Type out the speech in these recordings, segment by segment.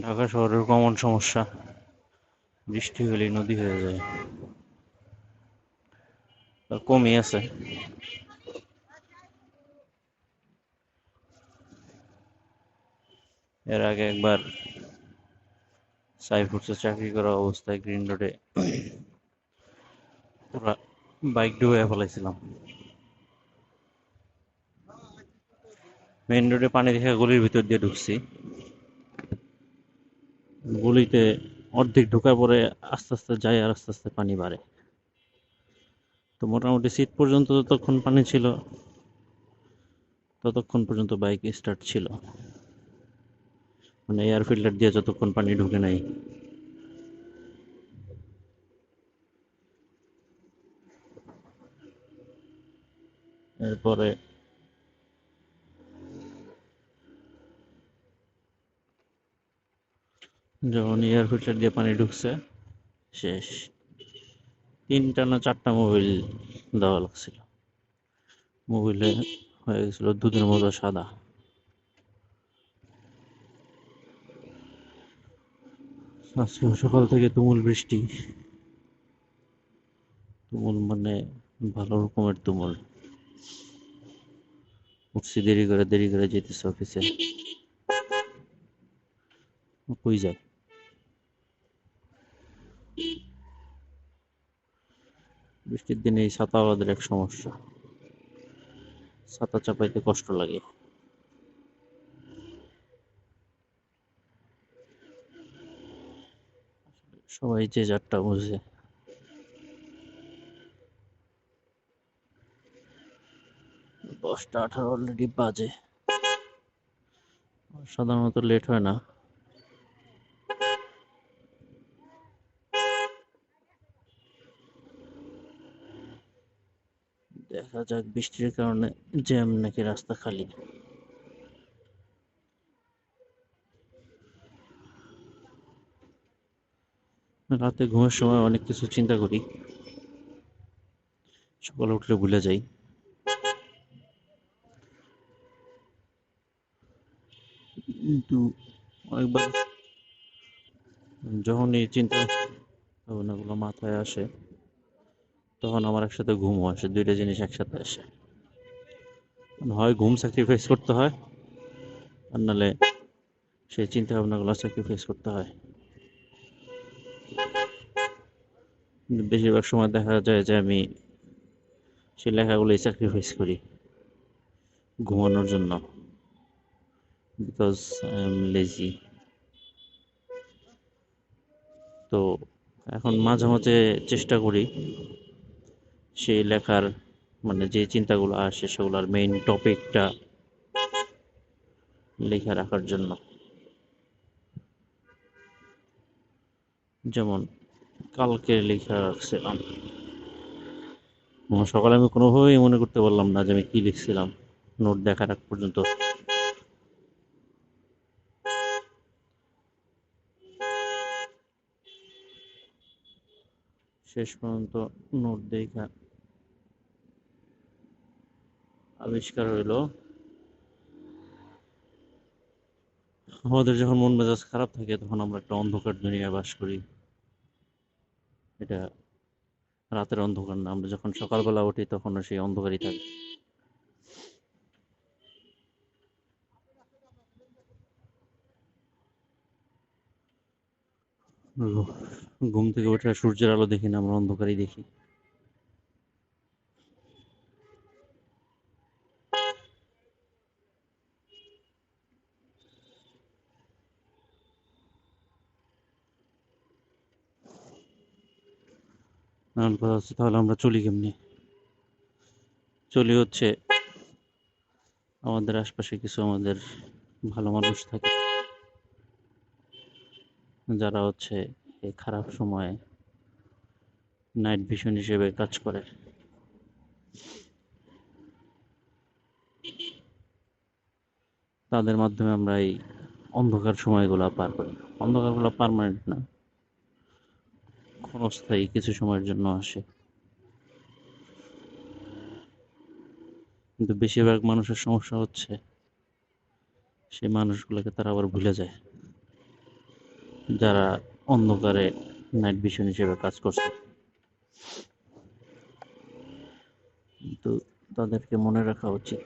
ঢাকা শহরের কমন সমস্যা, বৃষ্টি হলেই নদী হয়ে যায়। তা কমই আছে। এর আগে একবার সাইফুডসে চাকরি করা অবস্থায় গ্রিন রোডে পুরা বাইক ডুবে ফেলাইছিলাম। মেইন রোডে পানি দেখে গলির ভিতর দিয়ে ঢুকছি। গলিতে অর্ধেক ঢোকার পরে আস্তে আস্তে যায় আর আস্তে আস্তে পানি বাড়ে। তো মোটামুটি সিট পর্যন্ত যতক্ষণ পানি ছিল ততক্ষণ পর্যন্ত বাইক স্টার্ট ছিল, মানে এয়ার ফিল্টার দিয়ে যতক্ষণ পানি ঢুকে নাই। এরপরে যখন এয়ার ফিল্টার দিয়ে পানি ঢুকছে, শেষ। 3টা না 4টা মোবিল দেওয়া লাগছিল। মোবিলে হয়ে গেছিল দুধের মতো সাদা। আজকে সকাল থেকে তুমুল বৃষ্টি। তুমুল মানে ভালো রকমের তুমুল। উঠছি দেরি করে, দেরি করে যেতেছে অফিসে। কই যায়? বৃষ্টির দিনে এই ছাতা আমাদের এক সমস্যা। ছাতা চাপাইতে কষ্ট লাগে। সবাই যে যারটা বুঝে। 10টা 18 অলরেডি বাজে। সাধারণত লেট হয় না। দেখা যাক, বৃষ্টির কারণে জ্যাম নাকি রাস্তা খালি। রাতে ঘুমের সময় অনেক কিছু চিন্তা করি, সকালে উঠলে ভুলে যাই। কিন্তু অনেকবার যখন এই চিন্তা ভাবনাগুলো মাথায় আসে, তখন আমার একসাথে ঘুমও আসে। দুইটা জিনিস একসাথে আসে। হয় ঘুম স্যাক্রিফাইস করতে হয়, আর নাহলে সেই চিন্তা ভাবনাগুলো স্যাক্রিফাইস করতে হয়। কিন্তু বেশিরভাগ সময় দেখা যায় যে আমি সেই লেখাগুলোই স্যাক্রিফাইস করি ঘুমানোর জন্য, বিকজ আই এম লেজি। তো এখন মাঝে মাঝে চেষ্টা করি সেই লেখার, মানে যে চিন্তাগুলো আসে সেগুলোর মেইন টপিকটা লেখা রাখার জন্য। যেমন কালকে লেখা রাখছিলাম, সকালে আমি কোনোভাবেই মনে করতে পারলাম না যে আমি কি লিখছিলাম নোট দেখার আগ পর্যন্ত। শেষ পর্যন্ত নোট দেখা আবিষ্কার হইল, আমাদের যখন মন মেজাজ খারাপ থাকে তখন আমরা একটা অন্ধকার দুনিয়ায় বাস করি। এটা রাতের অন্ধকার না, আমরা যখন সকালবেলা উঠি তখনও সেই অন্ধকারই থাকে। ঘুম থেকে উঠে আর সূর্যের আলো দেখি না, আমরা অন্ধকারই দেখি। এখন কথা হচ্ছে, তাহলে আমরা চলি কেমনি? চলি হচ্ছে, আমাদের আশপাশে কিছু আমাদের ভালো মানুষ থাকে, যারা হচ্ছে এই খারাপ সময়ে নাইট ভিশন হিসেবে কাজ করে। তাদের মাধ্যমে আমরা এই অন্ধকার সময়গুলো পার করি। অন্ধকারগুলো পার্মানেন্ট না, ক্ষণস্থায়ী কিছু সময়ের জন্য আসে। কিন্তু বেশিরভাগ মানুষের সমস্যা হচ্ছে সেই মানুষগুলোকে তারা আবার ভুলে যায়। যারা অন্ধকারে নাইট ভিশন হিসেবে কাজ করছে, কিন্তু তাদেরকে মনে রাখা উচিত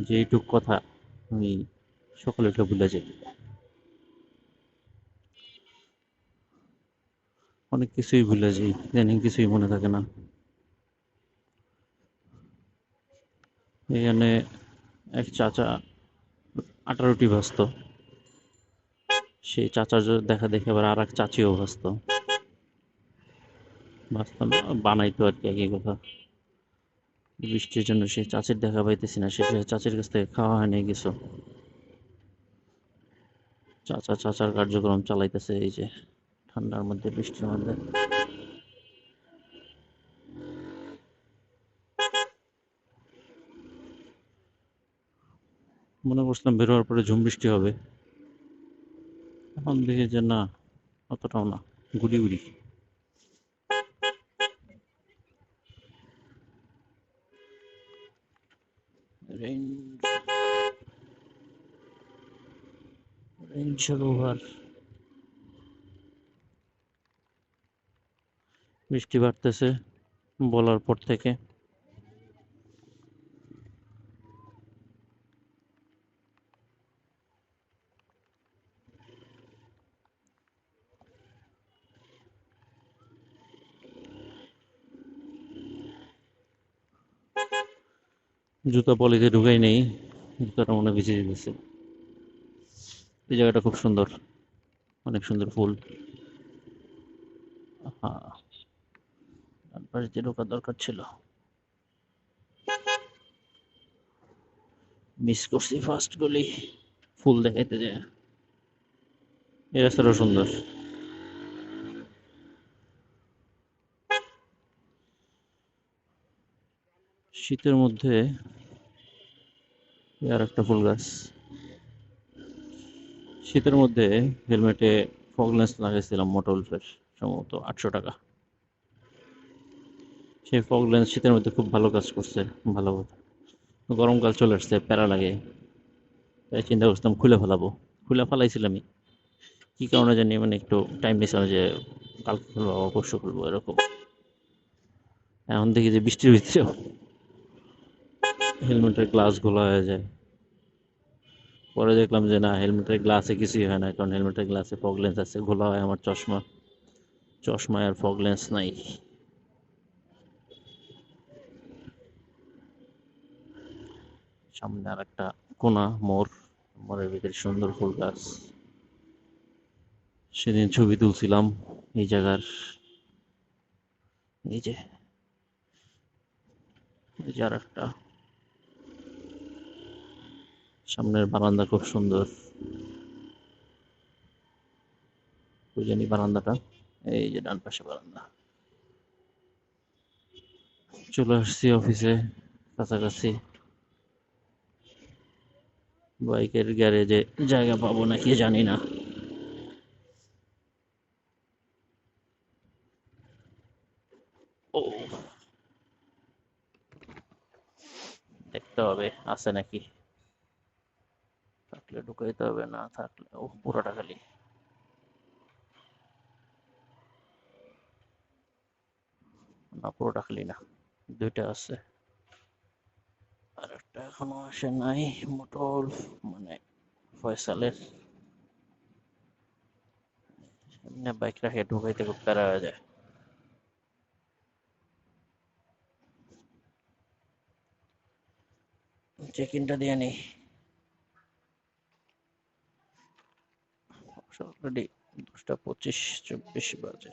যে এইটুক কথা আমি সকালে উঠে ভুলে যাই। অনেক কিছুই ভুলে যাই, ইদানিং কিছুই মনে থাকে না। এখানে এক চাচা আটা রুটি ভাজতো, সেই চাচার দেখা দেখে আবার আর এক চাচিও ভাজতো, ভাজতো না বানাইতো আর কি, একই কথা। বৃষ্টির জন্য সেই চাচির দেখা পাইতেছি না, সেটা চাচির কাছ থেকে খাওয়া হয়নি কিছু। চাচা চাচার কার্যক্রম চালাইতেছে এই যে ঠান্ডার মধ্যে, বৃষ্টির মধ্যে। মনে করছিলাম বের হওয়ার পরে ঝুম বৃষ্টি হবে, এখন দেখি যে না, অতটাও না, গুড়ি গুড়ি। Range range rover. বৃষ্টি বাড়তেছে বলার পর থেকে। জুতা পলিতে ঢুকাই নেই, জুতাটা মনে হয় ভিজে যেতেছে। এই জায়গাটা খুব সুন্দর, অনেক সুন্দর ফুল। হ্যাঁ, ডান পাশ দিয়ে ঢোকার দরকার ছিল, মিস করছি ফার্স্ট গলি ফুল দেখাইতে যায়। এই রাস্তাটাও সুন্দর। শীতের মধ্যে আর একটা ফুল গাছ। শীতের মধ্যে হেলমেটে ফগ লেন্স লাগাইছিলাম মোটরউলফের, সম্ভবত 800 টাকা। সেই ফগ লেন্স শীতের মধ্যে খুব ভালো কাজ করছে, ভালো কথা। গরমকাল চলে আসছে, প্যারা লাগে, তাই চিন্তা করছিলাম খুলে ফেলাবো। খুলে ফেলাইছিলামই, কি কারণে জানি মানে একটু টাইম নিয়েছিলাম যে কালকে খুলবো পরশু খুলবো এরকম। এখন দেখি যে বৃষ্টির ভিতরেও হেলমেটের গ্লাস ঘোলা হয়ে যায়। পরে দেখলাম যে না, হেলমেটের গ্লাসে কিছুই হয় না, কারণ হেলমেটের গ্লাসে ফগ লেন্স আছে, ঘোলা হয় আমার চশমা, চশমায় আর ফগ লেন্স নাই। সামনে আর একটা কোনা মোড়, মোড়ের ভিতরে সুন্দর ফুল গাছ। সেদিন ছবি তুলছিলাম এই জায়গার, এই যে এই যে আর একটা সামনের বারান্দা খুব সুন্দর। ওই জানি বারান্দাটা, এই যে ডান পাশে বারান্দা। চলে আসছি অফিসে কাছাকাছি। বাইকের গ্যারেজে জায়গা পাবো নাকি জানি না। ও, দেখতে হবে আছে নাকি, থাকলে ঢুকাইতে হবে, না থাকলে ও পুরোটা খালি। না পুরোটা খালি না, দুইটা আছে, আর একটা এখনো আসে নাই। মোটর মানে ফয়সালের, এমনি বাইক রাখে ঢুকাইতে খুব প্যারা হয়ে যায়। চেক ইনটা দিয়ে নি, অলরেডি 10:25-24 বাজে।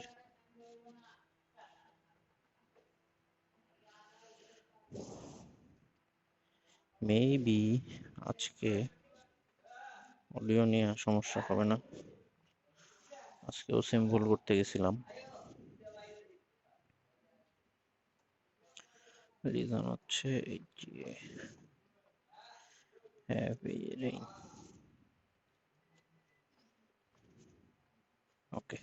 মেবি আজকে অডিও নিয়ে সমস্যা হবে না। আজকেও সিম ভুল করতে গেছিলাম, রিজন হচ্ছে এই যে হ্যাভি রেইন। ওকে,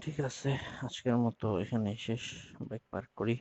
ঠিক আছে, আজকের মতো এখানে শেষ, বাইক পার্ক করি।